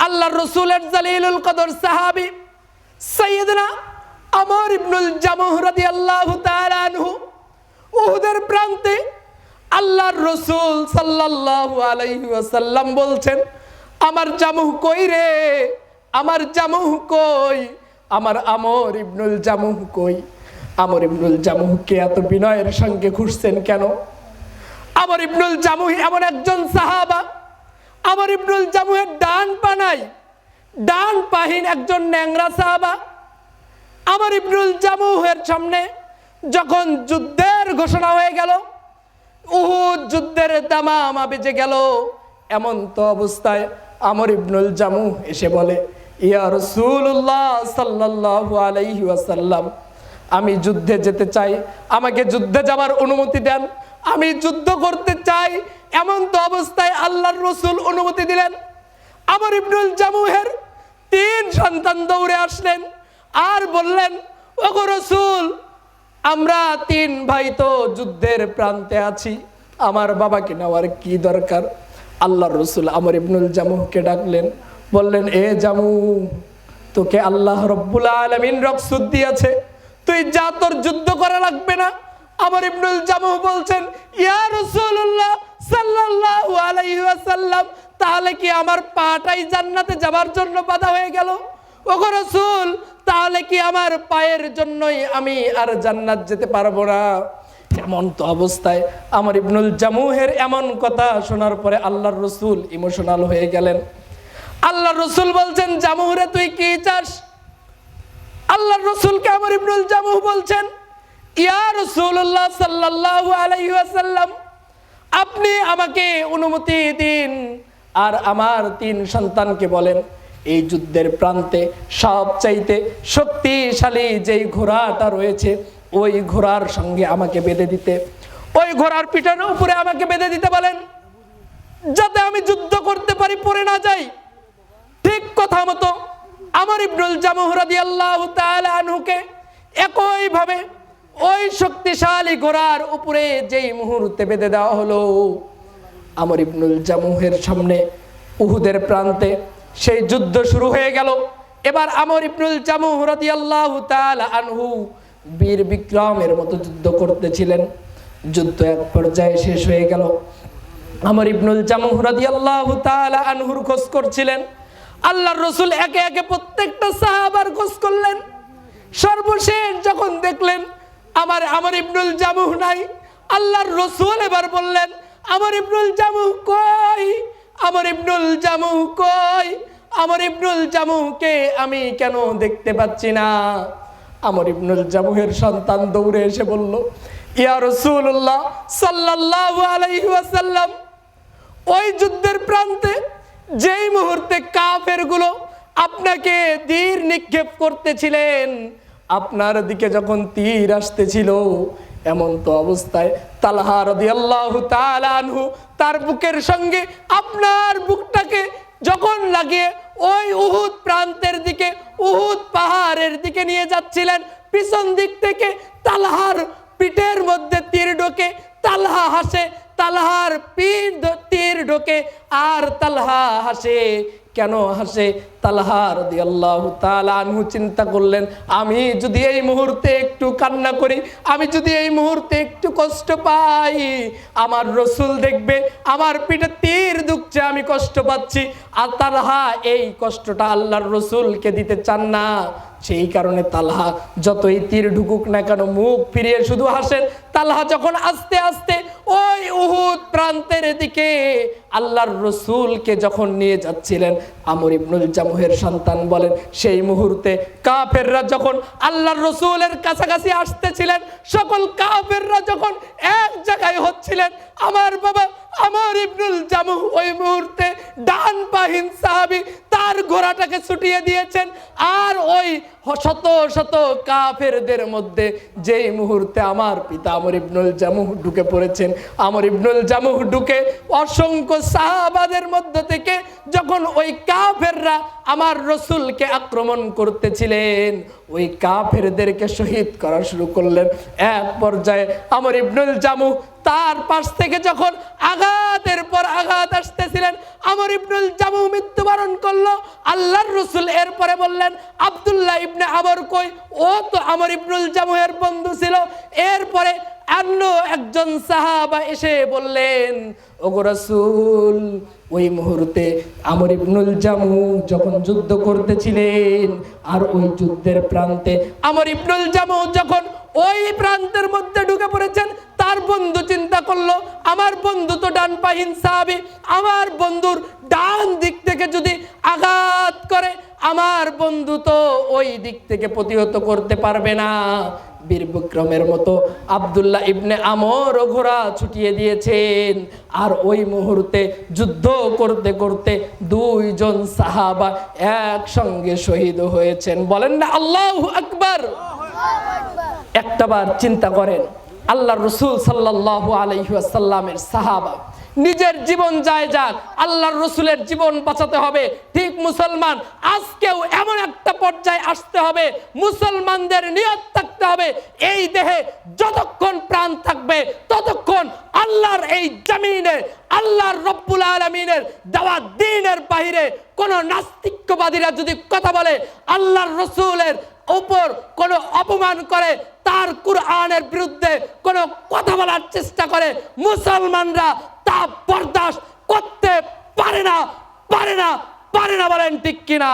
আল্লাহর রাসূলের জালিলুল কদর সাহাবী সাইয়্যিদনা আমর ইবনুল জামুহ রাদিয়াল্লাহু তাআলা আনহু উহুদের প্রান্তে আল্লাহর রাসূল সাল্লাল্লাহু আলাইহি ওয়াসাল্লাম বলছেন, আমার জামুহ কই রে, আমার জামুহ কই, আমার আমর ইবনুল জামুহ কই। আমর ইবনুল জামুহকে এত বিনয়ের সঙ্গে খুঁজছেন কেন? আমর ইবনুল জামুহ এমন একজন সাহাবা, আমর ইবনুল জামুহের ডান পা নাই, ডান পাহীন একজন ন্যাংরা সাহাবা। আমর ইবনুল জামুহের সামনে যখন যুদ্ধের ঘোষণা হয়ে গেল, উহুদ যুদ্ধের দামামা বেজে গেল, এমন তো অবস্থায় আমর ইবনুল জামুহ এসে বলে, ইয়া রাসূলুল্লাহ সাল্লাল্লাহু আলাইহি ওয়াসাল্লাম, আমি যুদ্ধে যেতে চাই, আমাকে যুদ্ধে যাবার অনুমতি দেন, আমি যুদ্ধ করতে চাই। এমন তো অবস্থায় আল্লাহর রাসূল অনুমতি দিলেন। আমর ইবনুল জামুহের 3 সন্তান দৌড়ে আসলেন আর বললেন, ওগো রাসূল, আমরা 3 ভাই তো যুদ্ধের প্রান্তে আছি, আমার বাবাকে নেওয়ার কি দরকার? আল্লাহর রাসূল আমর ইবনুল জামুহকে ডাকলেন, বললেন, এ জামুহ, তোকে আল্লাহ রব্বুল আলামিন রক্সুদ দিয়েছে, তুই যা, তোর যুদ্ধ করা লাগবে না। আমর ইবনুল জামুহ বলছেন, ইয়া রাসূলুল্লাহ সাল্লাল্লাহু আলাইহি ওয়াসাল্লাম, তাহলে কি আমার পাটাই জান্নাতে যাবার জন্য বাধা হয়ে গেল? ওগো রাসূল, তাহলে কি আমার পায়ের জন্যই আমি আর জান্নাত যেতে পারবো না? এমন তো অবস্থায় আমর ইবনুল জামুহের এমন কথা শোনার পরে আল্লাহর রাসূল ইমোশনাল হয়ে গেলেন। আল্লাহর রাসূল বলছেন, জামুহ রে, তুই কি চাস? আল্লাহর রাসূলকে আমর ইবনুল জামুহ বলছেন, ইয়া রাসূলুল্লাহ সাল্লাল্লাহু আলাইহি ওয়াসাল্লাম, আপনি আমাকে অনুমতি দিন আর আমার 3 সন্তানকে বলেন, এই যুদ্ধের প্রান্তে সবচাইতে শক্তিশালী যেই ঘোড়াটা রয়েছে, ওই ঘোড়ার সঙ্গে আমাকে বেঁধে দিতে, ওই ঘোড়ার পিঠের উপরে আমাকে বেঁধে দিতে বলেন, যাতে আমি যুদ্ধ করতে পারি, পড়ে না যাই। ঠিক কথা মতো আমর ইবনুল জামুহ রাদিয়াল্লাহু তাআলা আনহুকে একইভাবে ওই শক্তিশালী ঘোড়ার উপরে যেই মুহূর্তে বেঁধে দেওয়া হলো, আমর ইবনুল জামুহের সামনে উহুদের প্রান্তে সেই যুদ্ধ শুরু হয়ে গেল। এবার আমর ইবনুল জামুহ রাদিয়াল্লাহু তাআলা আনহু বীর বিক্রমের মতো যুদ্ধ করতেছিলেন। যুদ্ধ এক পর্যায়ে শেষ হয়ে গেল। আমর ইবনুল জামুহ রাদিয়াল্লাহু তাআলা আনহুর খোঁজ করছিলেন। আল্লাহর রাসূল একে একে প্রত্যেকটা সাহাবার খোঁজ করলেন। সর্বশেষ যখন দেখলেন আমর ইবনুল জামুহ নাই, আল্লাহর রাসূল এবার বললেন, আমর ইবনুল জামুহ কই, আমর ইবনুল জামুহ কই, আমর ইবনুল জামুহকে আমি কেন দেখতে পাচ্ছি না? আমর ইবনুল জামুহের সন্তান দৌড়ে এসে বলল, ইয়া রাসূলুল্লাহ সাল্লাল্লাহু আলাইহি ওয়াসাল্লাম, ওই যুদ্ধের প্রান্তে যেই মুহূর্তে কাফেরগুলো আপনাকে তীর নিক্ষেপ করতেছিলেন, আপনার দিকে যখন তীর আসতেছিল, এমন তো অবস্থায় তালহা রাদিয়াল্লাহু তাআলা আনহু তার বুকের সঙ্গে আপনার বুকটাকে যখন লাগিয়ে ওই উহুদ প্রান্তের দিকে, উহুদ পাহাড়ের দিকে নিয়ে যাচ্ছিলেন, পিছন দিক থেকে তালহার পিঠের মধ্যে তীর ঢোকে, তালহা হাসে, তালহার পিঠ তীর ঢোকে আর তালহা হাসে। কেন হাসে? তালহা রাদিয়াল্লাহু তাআলা আনহু চিন্তা করলেন, আমি যদি এই মুহূর্তে একটু কান্না করি, আমি যদি এই মুহূর্তে একটু কষ্ট পাই, আমার রাসূল দেখবে আমার পিঠে তীর ঢুকছে, আমি কষ্ট পাচ্ছি, আর তালহা এই কষ্টটা আল্লাহর রাসূলকে দিতে চান না। সেই কারণে তালহা যতই তীর ঢুকুক না কেন মুখ ফিরিয়ে শুধু হাসেন। তালহা যখন আস্তে আস্তে ওই উহুদ প্রান্তের দিকে আল্লাহর রাসূলকে যখন নিয়ে যাচ্ছিলেন, আমর ইবনুল জামুহের সন্তান বলেন, সেই মুহূর্তে কাফেররা যখন আল্লাহর রাসূলের কাছাকাছি আসতেছিলেন, সকল কাফেররা যখন এক জায়গায় হচ্ছিলেন, আমার বাবা আমর ইবনুল জামুহ ওই মুহূর্তে ডান পাহীন সাহাবী তার ঘোড়াটাকে ছুটিয়ে দিয়েছেন। আর ওই শত শত কাফেরদের মধ্যে যেই মুহূর্তে আমার পিতা আমর ইবনুল জামুহ ঢুকে পড়েছেন, আমর ইবনুল জামুহ ঢুকে অসংখ্য সাহাবাদের মধ্য থেকে যখন ওই কাফেররা আমার রাসূলকে আক্রমণ করতেছিলেন, ওই কাফেরদেরকে শহীদ করা শুরু করলেন। এক পর্যায়ে আমর ইবনুল জামুহ তার পাশ থেকে যখন আঘাতের পর আঘাত আসতেছিলেন, আমর ইবনুল জামু মৃত্যুবরণ করলো। আল্লাহর রাসূল এরপরে বললেন, আব্দুল্লাহ ইবনে আমর কই? ও তো আমর ইবনুল জামুহের বন্ধু ছিল। এরপরে অন্য একজন সাহাবা এসে বললেন, ওগো রাসূল, ওই মুহূর্তে আমর ইবনুল জামু যখন যুদ্ধ করতেছিলেন, আর ওই যুদ্ধের প্রান্তে আমর ইবনুল জামু যখন ওই প্রান্তের মধ্যে ঢুকে পড়েছেন, তার বন্ধু চিন্তা করলো, আমার বন্ধু তো ডান পাহীন সাহাবী, আমার বন্ধুর ডান দিক থেকে যদি আঘাত করে, আমার বন্ধু তো ওই দিক থেকে প্রতিহত করতে পারবে না। বীর বিক্রমের মতো আব্দুল্লাহ ইবনে আমর ঘোড়া ছুটিয়ে দিয়েছেন, আর ওই মুহূর্তে যুদ্ধ করতে করতে দুইজন সাহাবা একসঙ্গে শহীদ হয়েছেন। বলেন না আল্লাহু আকবার। একটাবার চিন্তা করেন, আল্লাহর রাসূল সাল্লাল্লাহু আলাইহি ওয়াসাল্লামের সাহাবা, নিজের জীবন যায় যাক, আল্লাহর রাসূলের জীবন বাঁচাতে হবে। ঠিক মুসলমান, আজকেও এমন একটা পর্যায়ে আসতে হবে, মুসলমানদের নিয়ত থাকতে হবে, এই দেহে যতক্ষণ প্রাণ থাকবে ততক্ষণ আল্লাহর এই জমিনে আল্লাহর রব্বুল আলামিনের দেওয়া দ্বীনের বাইরে কোন নাস্তিকবাদীরা যদি কথা বলে, আল্লাহর রাসূলের উপর কোন অপমান করে, তার কুরআনের বিরুদ্ধে কোন কথা বলার চেষ্টা করে, মুসলমানরা তা বরদাস্ত করতে পারে না, পারে না, পারে না। বলেন ঠিক কিনা?